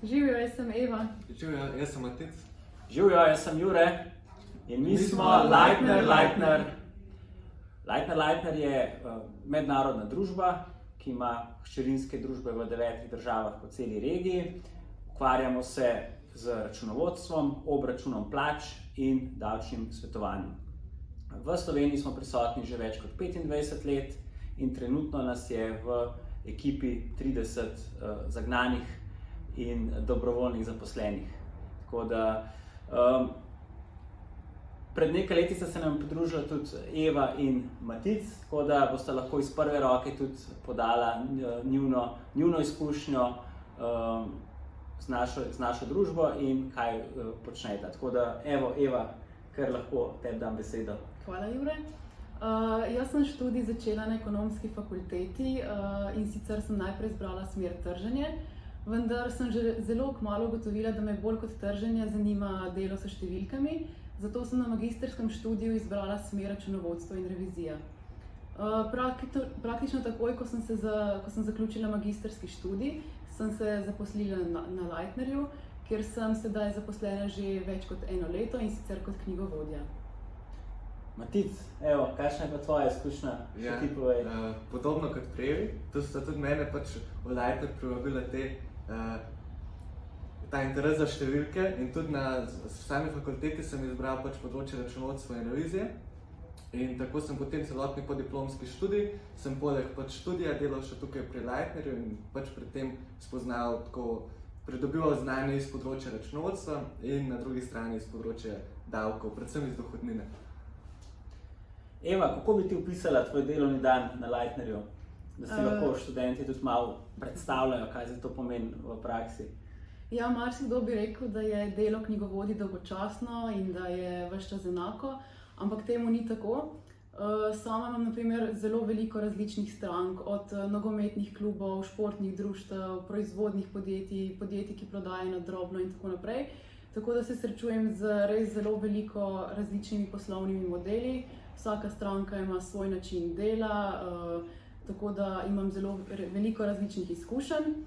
Živijo, jaz sem Eva. Živijo, jaz sem Matic. Živijo, jaz sem Jure. In mi smo Leitner. Leitner je mednarodna družba, ki ima hčerinske družbe v 9 državah po celi regiji. Ukvarjamo se z računovodstvom, obračunom plač in davčnim svetovanjem. V Sloveniji smo prisotni že več kot 25 let in trenutno nas je v ekipi 30 zagnanih in dobrovoljnih zaposlenih. Tako da pred nekaj leti sta se nam pridružila tudi Eva in Matic, tako da boste lahko iz prve roke tudi podala njuno izkušnjo z našo družbo in kaj počnete. Tako da, evo, Eva, kar lahko tebi dam besedo. Hvala, Jure. Jaz sem študij začela na ekonomski fakulteti in sicer sem najprej izbrala smer trženje, vendar sem že zelo kmalu ugotovila, da me bolj kot trženje zanima delo s številkami, zato sem na magistrskem študiju izbrala smer računovodstvo in revizija. Praktično takoj, ko sem zaključila magistrski študij, sem se zaposlila na Leitnerju, kjer sem sedaj zaposlena že več kot 1 leto in sicer kot knjigovodja. Matic, evo, kakšna je pa tvoja izkušnja? Ja, podobno kot pri Evi, to sta tudi mene pač v Leitner privabila ta interes za številke in tudi na sami fakulteti sem izbral pač področje računovodstva in revizije. In tako sem potem celotni podiplomski študij, sem poleg pač študija delal še tukaj pri Leitnerju in pač pri tem spoznal, tako pridobival znanje iz področja računovodstva in na drugi strani iz področja davkov, predvsem iz dohodnine. Eva, kako bi ti opisala tvoj delovni dan na Leitnerju, da si lahko študenti tudi malo predstavljajo, kaj za to pomeni v praksi? Ja, marsikdo bi rekel, da je delo knjigovodij dolgočasno in da je ves čas enako, ampak temu ni tako. Sama imam na primer zelo veliko različnih strank, od nogometnih klubov, športnih društev, proizvodnih podjetij, ki prodajajo na drobno in tako naprej. Tako da se srečujem z res zelo veliko različnimi poslovnimi modeli. Vsaka stranka ima svoj način dela, tako da imam zelo veliko različnih izkušenj.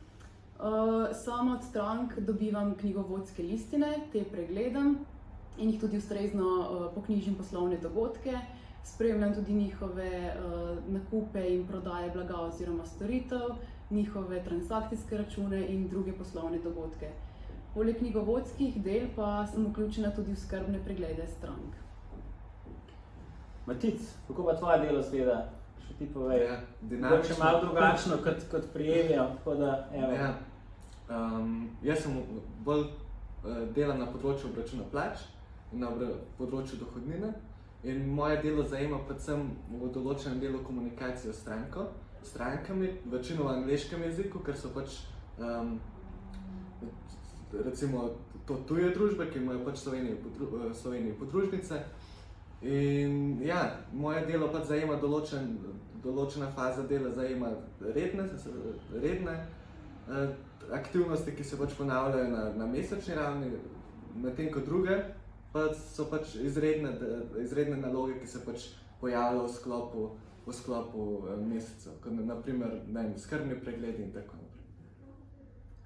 Sama od strank dobivam knjigovodske listine, te pregledam in jih tudi ustrezno poknjižim poslovne dogodke. Spremljam tudi njihove nakupe in prodaje blaga oziroma storitev, njihove transakcijske račune in druge poslovne dogodke. Poleg knjigovodskih del pa sem vključena tudi v skrbne preglede strank. Matic, kako pa tvoje delo izgleda? Še ti povej. Ja, dinamično. Če malo drugačno kot pri Evi, tako da, evo. Ja. Jaz sem bolj delam na področju obračuna plač in na področju dohodnine. In moje delo zajema predvsem v določenem delu komunikacijo s strankami, večino v angleškem jeziku, ker so pač recimo to tuje družbe, ki imajo pač v Sloveniji podružnice. In ja, moje delo pač zajema določena faza dela, zajema redne aktivnosti, ki se pač ponavljajo na mesečni ravni, medtem ko druge pa so pač izredne naloge, ki se pač pojavljajo v sklopu mesecev, kot na primer skrbni pregledi in tako naprej.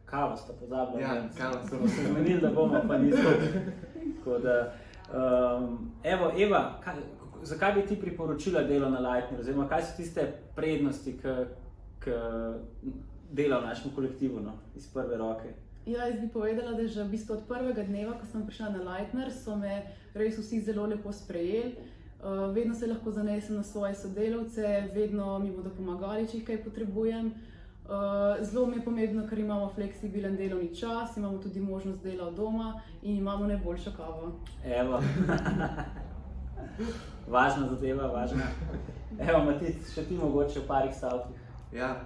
Kavo sta pozabili. Ja, kavo sta smo se namenili, da bomo pa nismo. Tako da, evo, Eva, zakaj bi ti priporočila delo na Leitnerju, oziroma kaj so tiste prednosti, ki dela v našem kolektivu, iz prve roke? Ja, jaz bi povedala, da že v bistvu od prvega dneva, ko sem prišla na Leitner, so me res vsi zelo lepo sprejeli. Vedno se lahko zanesem na svoje sodelavce, vedno mi bodo pomagali, če jih kaj potrebujem. Zelo mi je pomembno, ker imamo fleksibilen delovni čas, imamo tudi možnost dela od doma in imamo najboljšo kavo. Evo. Važna zadeva, važna. Evo, Matic, še ti mogoče v parih stavkih. Ja,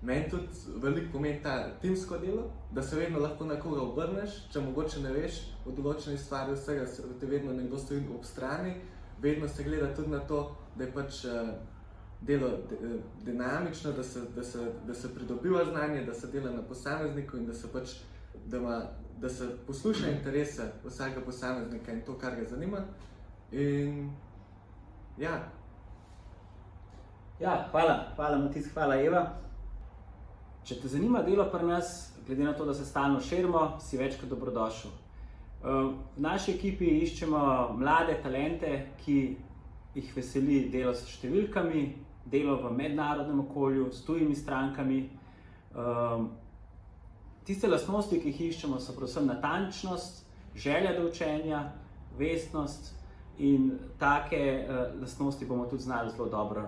meni tudi veliko pomeni ta timsko delo, da se vedno lahko na koga obrneš, če mogoče ne veš o določeni stvari vsega, te vedno nekdo stoji ob strani, vedno se gleda tudi na to, da je pač delo dinamično, da se pridobiva znanje, da se dela na posamezniku in da se posluša interese vsakega posameznika in to, kar ga zanima. In ja. Ja, hvala Matic, hvala Eva. Če te zanima delo pri nas, glede na to, da se stalno širimo, si več kot dobrodošel. V naši ekipi iščemo mlade talente, ki jih veseli delo s številkami, delo v mednarodnem okolju, s tujimi strankami. Tiste lastnosti, ki jih iščemo, so predvsem natančnost, želja do učenja, vestnost in take lastnosti bomo tudi znali zelo dobro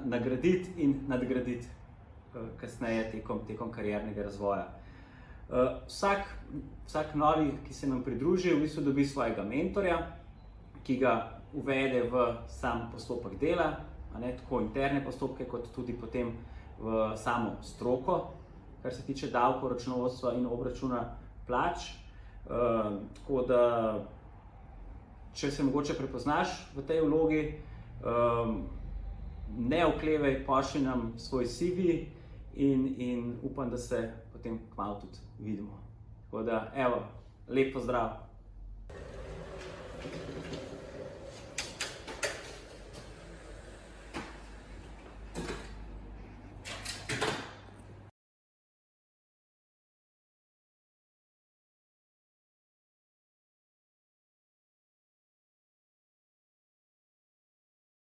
nagraditi in nadgraditi kasneje tekom kariernega razvoja. Vsak novi, ki se nam pridruži, v bistvu dobi svojega mentorja, ki ga uvede v sam postopek dela, tako interne postopke, kot tudi potem v samo stroko, kar se tiče davkov, računovodstva in obračuna plač. Tako da, če se mogoče prepoznaš v tej vlogi, ne oklevaj, pošlji nam svoj CV in upam, da se potem kmalu tudi vidimo. Tako da, evo, lep pozdrav!